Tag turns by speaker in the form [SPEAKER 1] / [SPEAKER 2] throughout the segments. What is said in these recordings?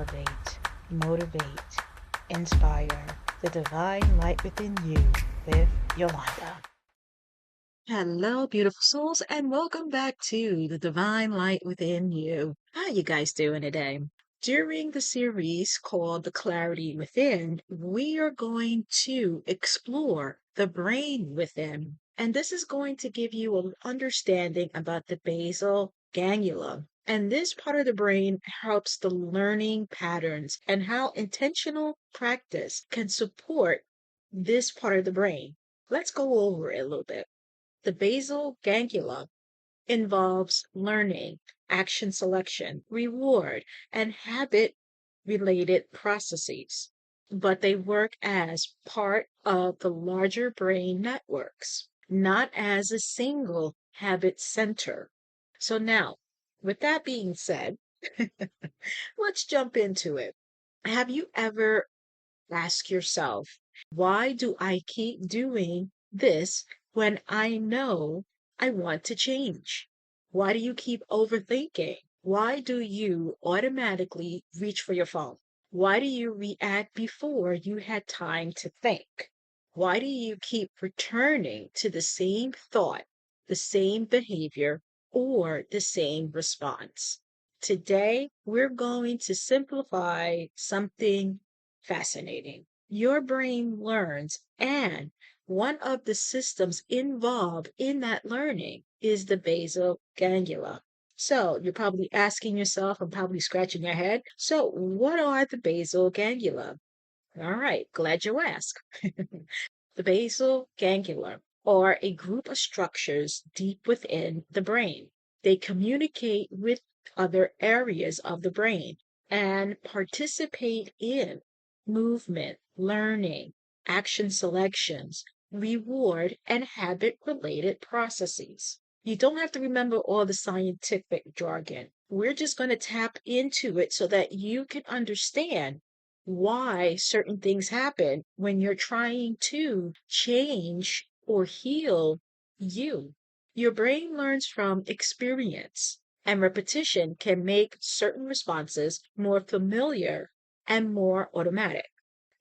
[SPEAKER 1] elevate, motivate, inspire the divine light within you with Yolanda. Hello, beautiful souls, and welcome back to the divine light within you. How you guys doing today? During the series called The Clarity Within, we are going to explore the brain within. And this is going to give you an understanding about the basal ganglia. And this part of the brain helps the learning patterns and how intentional practice can support this part of the brain. Let's go over it a little bit. The basal ganglia involves learning, action selection, reward, and habit related processes, but they work as part of the larger brain networks, not as a single habit center. So now, with that being said, let's jump into it. Have you ever asked yourself, why do I keep doing this when I know I want to change? Why do you keep overthinking? Why do you automatically reach for your phone? Why do you react before you had time to think? Why do you keep returning to the same thought, the same behavior, or the same response? Today, we're going to simplify something fascinating. Your brain learns, and one of the systems involved in that learning is the basal ganglia. So you're probably asking yourself and probably scratching your head. So, what are the basal ganglia? All right, glad you asked. The basal ganglia are a group of structures deep within the brain. They communicate with other areas of the brain and participate in movement, learning, action selections, reward, and habit related processes. You don't have to remember all the scientific jargon. We're just going to tap into it so that you can understand why certain things happen when you're trying to change or heal you. Your brain learns from experience, and repetition can make certain responses more familiar and more automatic.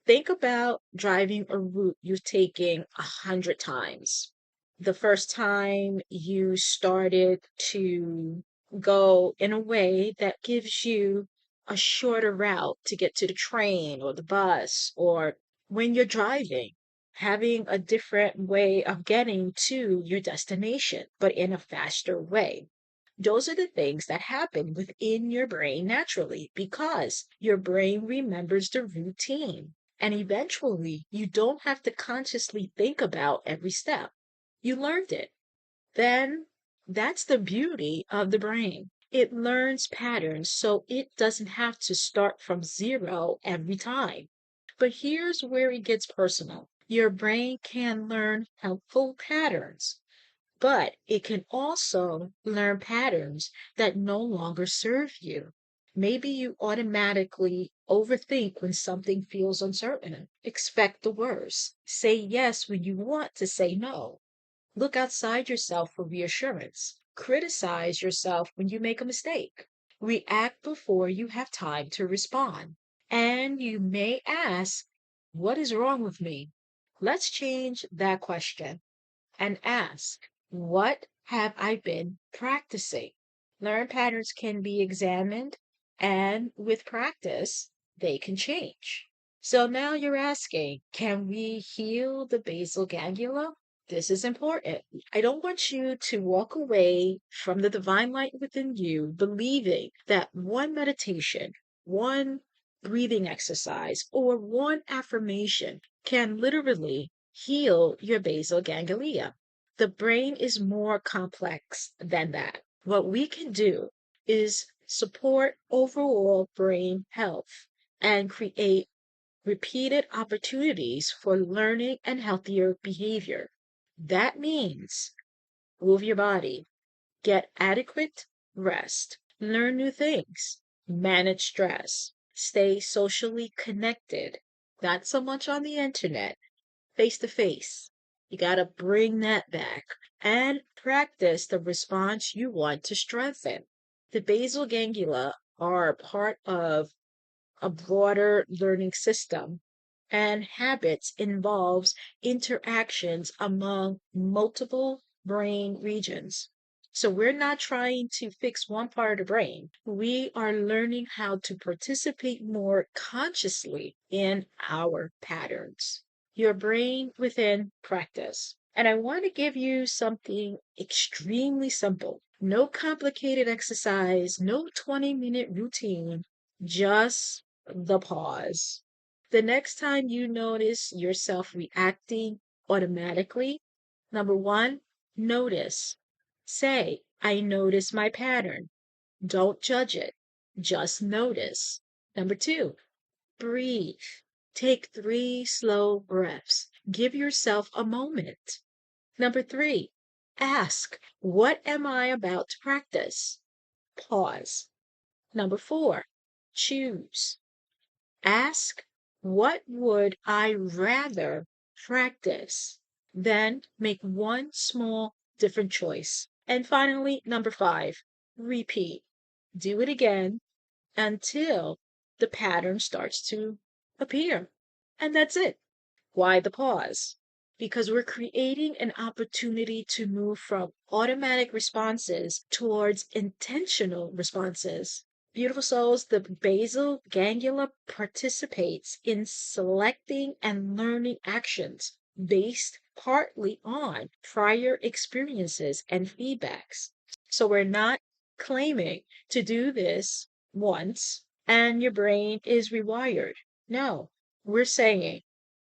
[SPEAKER 1] Think about driving a route you've taken 100 times. The first time you started to go in a way that gives you a shorter route to get to the train or the bus, or when you're driving, having a different way of getting to your destination, but in a faster way. Those are the things that happen within your brain naturally because your brain remembers the routine. And eventually, you don't have to consciously think about every step. You learned it. Then that's the beauty of the brain. It learns patterns so it doesn't have to start from zero every time. But here's where it gets personal. Your brain can learn helpful patterns, but it can also learn patterns that no longer serve you. Maybe you automatically overthink when something feels uncertain. Expect the worst. Say yes when you want to say no. Look outside yourself for reassurance. Criticize yourself when you make a mistake. React before you have time to respond. And you may ask, what is wrong with me? Let's change that question and ask, what have I been practicing? Learn patterns can be examined, and with practice, they can change. So now you're asking, can we heal the basal ganglia? This is important. I don't want you to walk away from the divine light within you believing that one meditation, one breathing exercise, or one affirmation can literally heal your basal ganglia. The brain is more complex than that. What we can do is support overall brain health and create repeated opportunities for learning and healthier behavior. That means move your body, get adequate rest, learn new things, manage stress, stay socially connected, not so much on the internet, face to face. You got to bring that back and practice the response you want to strengthen. The basal ganglia are part of a broader learning system, and habits involves interactions among multiple brain regions. So we're not trying to fix one part of the brain. We are learning how to participate more consciously in our patterns. Your brain within practice. And I want to give you something extremely simple. No complicated exercise, no 20-minute routine, just the pause. The next time you notice yourself reacting automatically, number one, notice. Say, I notice my pattern. Don't judge it. Just notice. Number two, breathe. Take 3 slow breaths. Give yourself a moment. Number three, ask, what am I about to practice? Pause. Number four, choose. Ask, what would I rather practice? Then make one small different choice. And finally, number five, repeat. Do it again until the pattern starts to appear. And that's it. Why the pause? Because we're creating an opportunity to move from automatic responses towards intentional responses. Beautiful souls, the basal ganglia participates in selecting and learning actions based partly on prior experiences and feedbacks. So we're not claiming to do this once and your brain is rewired. No, we're saying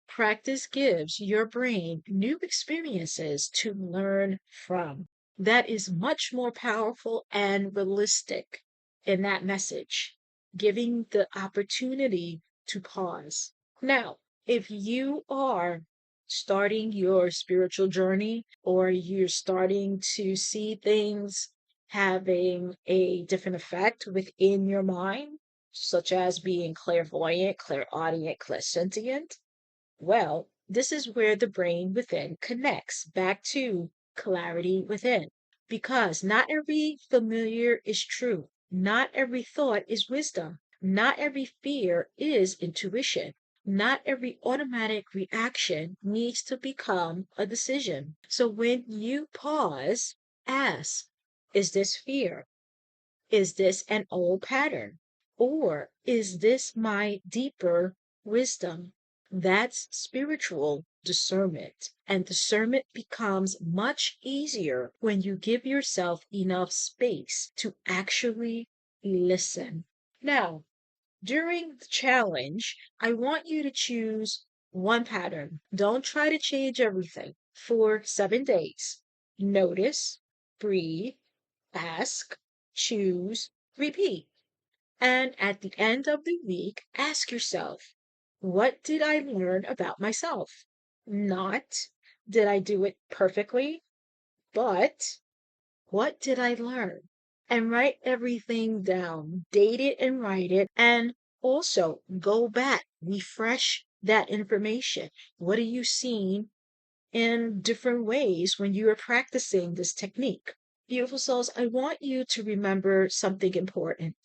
[SPEAKER 1] practice gives your brain new experiences to learn from. That is much more powerful and realistic in that message, giving the opportunity to pause. Now, if you are starting your spiritual journey or you're starting to see things having a different effect within your mind, such as being clairvoyant, clairaudient, clairsentient, well, this is where the brain within connects back to clarity within. Because not every familiar is true. Not every thought is wisdom. Not every fear is intuition. Not every automatic reaction needs to become a decision. So when you pause, ask, is this fear? Is this an old pattern? Or is this my deeper wisdom? That's spiritual discernment. And discernment becomes much easier when you give yourself enough space to actually listen. Now, during the challenge, I want you to choose one pattern. Don't try to change everything for 7 days. Notice, breathe, ask, choose, repeat. And at the end of the week, ask yourself, what did I learn about myself? Not, did I do it perfectly? But, what did I learn? And write everything down, date it and write it, and also go back, refresh that information. What are you seeing in different ways when you are practicing this technique? Beautiful souls, I want you to remember something important.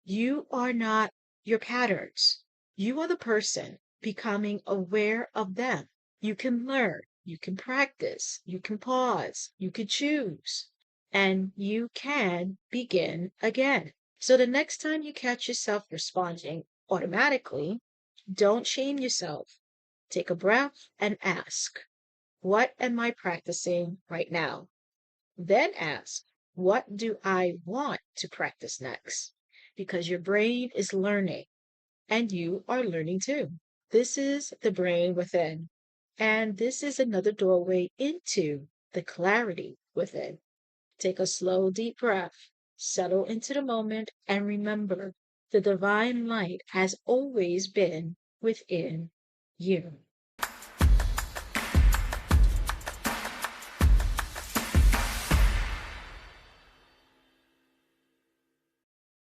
[SPEAKER 1] You are not your patterns. You are the person becoming aware of them. You can learn, you can practice, you can pause, you can choose, and you can begin again. So the next time you catch yourself responding automatically, don't shame yourself. Take a breath and ask, what am I practicing right now? Then ask, what do I want to practice next? Because your brain is learning and you are learning too. This is the brain within. And this is another doorway into the clarity within. Take a slow, deep breath, settle into the moment, and remember the divine light has always been within you.